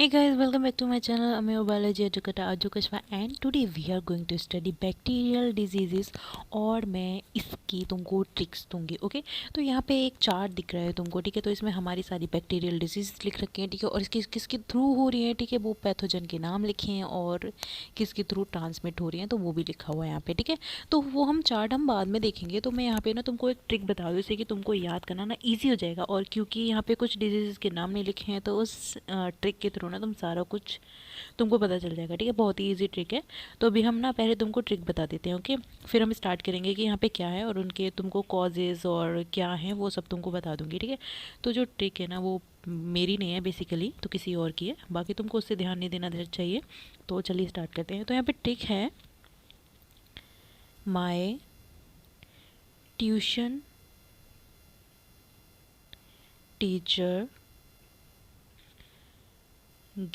Hey guys, welcome back to my channel. I'm your biology educator Aju Kashwa and today we are going to study bacterial diseases और मैं इसकी तुमको tricks दूंगी. Okay तो यहाँ पे एक चार्ट दिख रहा है तुमको. ठीक है, तो इसमें हमारी सारी बैक्टीरियल डिजीज लिख रखी हैं. ठीक है, और इसकी किसके थ्रू हो रही है. ठीक है, वो पैथोजन के नाम लिखे हैं और किसके थ्रू ट्रांसमिट हो रही हैं तो वो भी लिखा हुआ है यहाँ पे. ठीक है, तो वो हम चार्ट हम बाद में देखेंगे. तो मैं यहाँ पे ना तुमको एक ट्रिक बता दूँ जिससे कि तुमको याद करना ना ईजी हो जाएगा. और क्योंकि यहाँ पे कुछ डिजीज़ के नाम नहीं लिखे हैं तो उस ट्रिक के थ्रू ना तुम सारा कुछ तुमको पता चल जाएगा. ठीक है, बहुत ही ईजी ट्रिक है. तो अभी हम ना पहले तुमको ट्रिक बता देते हैं. ओके, फिर हम स्टार्ट करेंगे कि यहाँ पे क्या है और उनके तुमको कॉजेज़ और क्या हैं वो सब तुमको बता दूंगी. ठीक है, तो जो ट्रिक है ना वो मेरी नहीं है बेसिकली, तो किसी और की है. बाकी तुमको उससे ध्यान नहीं देना चाहिए. तो चलिए स्टार्ट करते हैं. तो यहाँ पे ट्रिक है माय ट्यूशन टीचर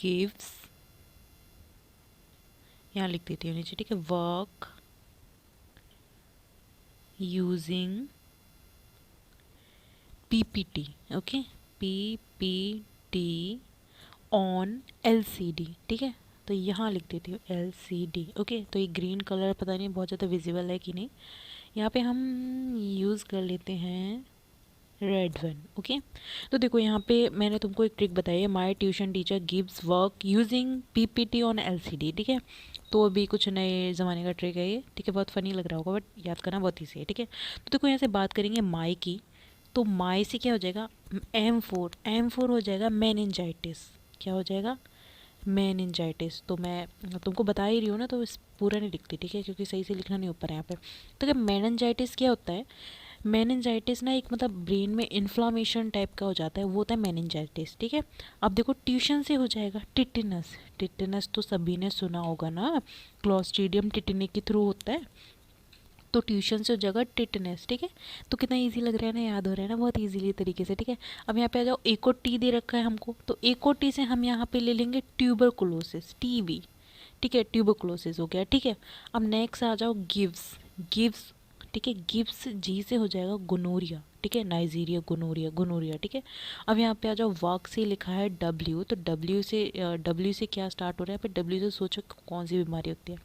गिव्स, यहाँ लिख देती हूँ नीचे. ठीक है, work using PPT. Okay, PPT on LCD. ठीक है, तो यहाँ लिख देती हूँ एलसीडी. ओके, तो ये ग्रीन कलर पता नहीं बहुत ज़्यादा विजिबल है कि नहीं. यहाँ पे हम यूज़ कर लेते हैं रेड वन. ओके, तो देखो यहाँ पे मैंने तुमको एक ट्रिक बताई है, my tuition teacher gives work using PPT on LCD. ठीक है, तो अभी कुछ नए ज़माने का ट्रिक है ये. ठीक है, बहुत फ़नी लग रहा होगा बट याद करना बहुत ईजी है. ठीक है, तो देखो यहाँ से बात करेंगे माई की. तो माई से क्या हो जाएगा, एम फोर हो जाएगा मेनिंजाइटिस. क्या हो जाएगा, मेनिंजाइटिस. तो मैं तुमको बता ही रही हूँ ना, तो इस पूरा नहीं लिखती. ठीक है, क्योंकि सही से लिखना नहीं ऊपर है यहाँ पे. तो क्या मेनिंजाइटिस क्या होता है, मेनिंजाइटिस ना एक मतलब ब्रेन में इन्फ्लामेशन टाइप का हो जाता है, वो होता है मेनिंजाइटिस. ठीक है, अब देखो ट्यूशन से हो जाएगा टिटेनस. टिटेनस तो सभी ने सुना होगा ना, क्लॉस्ट्रीडियम टिटेनी के थ्रू होता है. तो ट्यूशन से हो जाएगा टिटेनस. ठीक है, तो कितना इजी लग रहा है ना, याद हो रहा है ना बहुत इजीली तरीके से. ठीक है, अब यहाँ पे आ जाओ, एक और टी दे रखा है हमको, तो एक और टी से हम यहाँ पे ले लेंगे ट्यूबरकुलोसिस, टीबी. ठीक है, ट्यूबरकुलोसिस हो गया. ठीक है, अब नेक्स्ट आ जाओ गिव्स. गिव्स, ठीक है, गिव्स जी से हो जाएगा गोनोरिया. ठीक है, नाइजीरिया गोनोरिया, गोनोरिया. ठीक है, अब यहाँ पे आ जाओ, वर्क से लिखा है डब्ल्यू, तो डब्ल्यू से क्या स्टार्ट हो रहा है, फिर डब्ल्यू से सोचो कौन सी बीमारी होती है,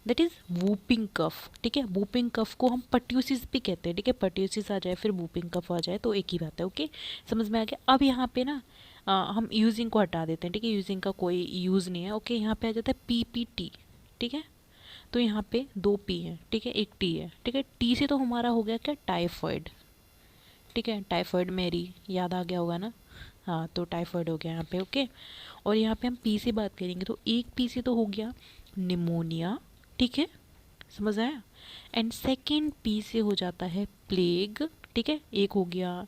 दैट इज़ वूपिंग कफ. ठीक है, वूपिंग कफ को हम पट्यूसिस भी कहते हैं. ठीक है, पट्यूसिस आ जाए फिर वूपिंग कफ आ जाए तो एक ही बात है. ओके, समझ में आ गया. अब यहाँ पे ना हम यूजिंग को हटा देते हैं. ठीक है, यूजिंग का कोई यूज़ नहीं है. ओके, यहाँ पे आ जाता है पीपीटी. ठीक है, तो यहाँ पे दो पी हैं. ठीक है, एक टी है. ठीक है, टी से तो हमारा हो गया क्या, टाइफॉइड. ठीक है, टाइफॉइड मेरी याद आ गया होगा ना. हाँ, तो टाइफॉइड हो गया यहाँ पे. ओके, और यहाँ पे हम पी से बात करेंगे तो एक पी से तो हो गया निमोनिया. ठीक है, समझ आया. एंड सेकेंड पी से हो जाता है प्लेग. ठीक है, एक हो गया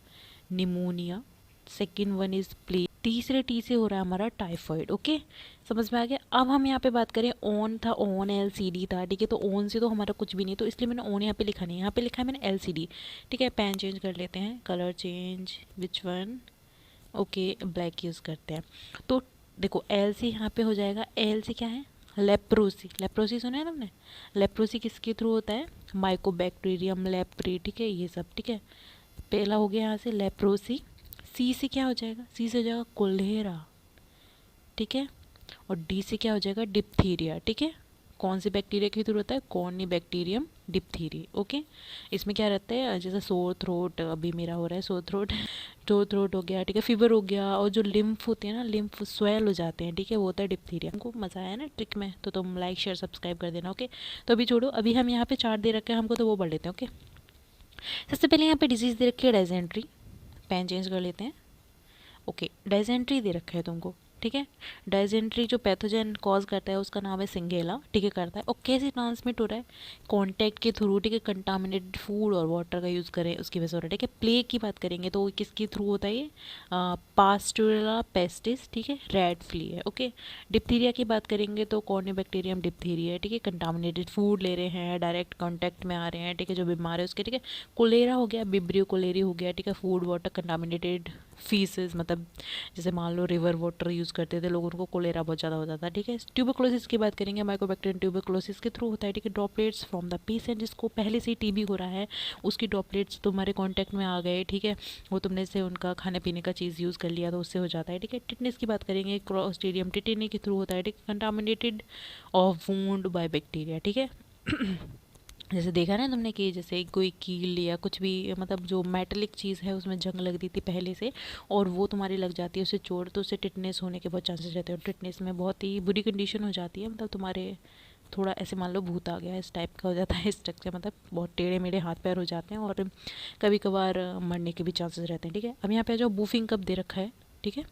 pneumonia, second one is plague. तीसरे टी से हो रहा है हमारा टाइफॉइड. ओके, समझ में आ गया. अब हम यहाँ पे बात करें, ऑन था, ऑन एल सी डी था. ठीक है, तो ऑन से तो हमारा कुछ भी नहीं, तो इसलिए मैंने ऑन यहाँ पे लिखा नहीं, यहाँ पे लिखा है मैंने एल सी डी. ठीक है, पेन चेंज कर लेते हैं, colour change, which one. Okay, black use करते हैं. तो देखो एल से यहाँ पे हो जाएगा, एल से क्या है, लेप्रोसी. लेप्रोसी सुना है तुमने, लेप्रोसी किसके थ्रू होता है, माइकोबैक्टीरियम लेप्री. ठीक है, ये सब. ठीक है, पहला हो गया यहाँ से लेप्रोसी. सी से क्या हो जाएगा, सी से हो जाएगा कोलेरा. ठीक है, और डी से क्या हो जाएगा, डिप्थीरिया. ठीक है, कौन से बैक्टीरिया के थ्रू होता है, कॉर्निबैक्टीरियम डिप्थीरी. ओके, इसमें क्या रहता है, जैसे सोर थ्रोट, अभी मेरा हो रहा है सोर थ्रोट, सोर थ्रोट हो गया. ठीक है, फीवर हो गया, और जो लिम्फ होती है ना, लिम्फ स्वेल हो जाते हैं. ठीक है, वो होता है डिप्थीरिया. हमको मज़ा आया ना ट्रिक में, तो तुम लाइक शेयर सब्सक्राइब कर देना. ओके, तो अभी छोड़ो, अभी हम यहाँ पे चार्ट दे रखे हैं हमको, तो वो पढ़ लेते हैं. ओके, सबसे पहले यहाँ पे डिजीज़ दे रखी है डायसेंट्री. पेन चेंज कर लेते हैं. ओके, डायसेंट्री दे रखा है तुमको. ठीक है, डायसेंट्री जो पैथोजन कॉज करता है उसका नाम है सिंगेला. ठीक है, करता है, और कैसे ट्रांसमिट हो रहा है, कांटेक्ट के थ्रू. ठीक है, कंटामिनेटेड फूड और वाटर का यूज़ करें उसकी वजह से हो रहा है. ठीक है, प्लेग की बात करेंगे तो किसके थ्रू होता है ये, पास्टुरेला पेस्टिस. ठीक है, रेड फ्ली है. ओके, डिप्थीरिया की बात करेंगे तो कॉर्निबैक्टीरियम डिप्थीरिया है. ठीक है, कंटामिनेटेड फूड ले रहे हैं, डायरेक्ट कॉन्टैक्ट में आ रहे हैं. ठीक है, जो बीमार है उसके. ठीक है, कोलेरा हो गया, बिब्रियो कोलेरी हो गया. ठीक है, फूड वाटर कंटामिनेटेड फीसेस, मतलब जैसे मान लो रिवर वाटर यूज़ करते थे लोग, उनको कोलेरा बहुत ज़्यादा होता था, ठीक है। ट्यूबरक्लोसिस की बात करेंगे, माइकोबैक्टीरियम ट्यूबरक्लोसिस के थ्रू होता है, ठीक है। ड्रॉपलेट्स फ्रॉम द पेशेंट, जिसको पहले से ही टीबी हो रहा है, उसकी ड्रॉपलेट्स तुम्हारे कॉन्टैक्ट में आ गए, ठीक है, वो तुमने से उनका खाने पीने का चीज़ यूज़ कर लिया तो उससे हो जाता है, ठीक है। टिटनेस की बात करेंगे, क्लोस्ट्रीडियम टिटेनी के थ्रू होता है, ठीक है। Contaminated of wound by bacteria, ठीक है। जैसे देखा ना तुमने कि जैसे कोई कील या कुछ भी, मतलब जो मेटेलिक चीज़ है उसमें जंग लग रही थी पहले से, और वो तुम्हारी लग जाती है, उससे चोट, तो उससे टिटनेस होने के बहुत चांसेस रहते हैं। और टिटनेस में बहुत ही बुरी कंडीशन हो जाती है, मतलब तुम्हारे थोड़ा ऐसे मान लो भूत आ गया इस टाइप का हो जाता है स्ट्रक्चर, मतलब बहुत टेढ़े मेढ़े हाथ पैर हो जाते हैं, और कभी कभार मरने के भी चांसेस रहते हैं, ठीक है। अब यहाँ पे जो बूफिंग कप दे रखा है, ठीक है,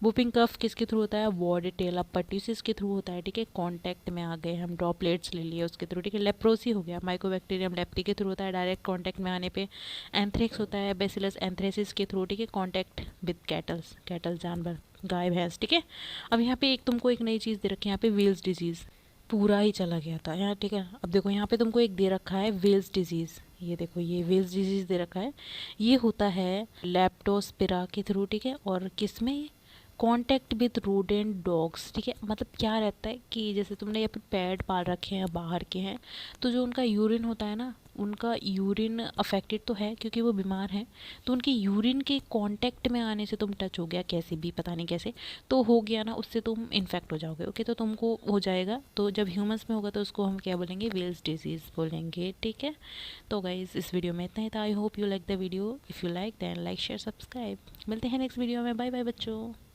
बूपिंग कफ किसके थ्रू होता है, वॉर्डेटेला पर्ट्यूसिस के थ्रू होता है, ठीक है। कांटेक्ट में आ गए हम, ड्रॉपलेट्स ले लिए उसके थ्रू, ठीक है। लेप्रोसी हो गया, माइकोबैक्टीरियम लेप्टी के थ्रू होता है, डायरेक्ट कांटेक्ट में आने पे। एंथ्रेक्स होता है बेसिलस एंथ्रेसिस के थ्रू, ठीक है, कांटेक्ट विद कैटल जानवर, गाय भैंस, ठीक है। अब यहाँ पे एक तुमको एक नई चीज़ दे रखी है यहाँ पे, वेल्स डिजीज़, पूरा ही चला गया था यहाँ, ठीक है। अब देखो यहाँ पे तुमको एक दे रखा है वेल्स डिजीज़, ये देखो ये वेल्स डिजीज़ दे रखा है, ये होता है लेप्टोस्पिरा के थ्रू, ठीक है। और किस में, कांटेक्ट विद रोडेंट डॉग्स, ठीक है। मतलब क्या रहता है कि जैसे तुमने या फिर पेट पाल रखे हैं, बाहर के हैं, तो जो उनका यूरिन होता है ना, उनका यूरिन अफेक्टेड तो है क्योंकि वो बीमार हैं, तो उनके यूरिन के कांटेक्ट में आने से तुम टच हो गया, कैसे भी पता नहीं कैसे, तो हो गया ना, उससे तुम इन्फेक्ट हो जाओगे, ओके, तो तुमको हो जाएगा। तो जब ह्यूमंस में होगा तो उसको हम क्या बोलेंगे, वेल्स डिजीज़ बोलेंगे, ठीक है। तो गाइज इस वीडियो में इतना ही था। I hope you like the video, if you like then like share subscribe. मिलते हैं नेक्स्ट वीडियो में, बाय बाय बच्चों।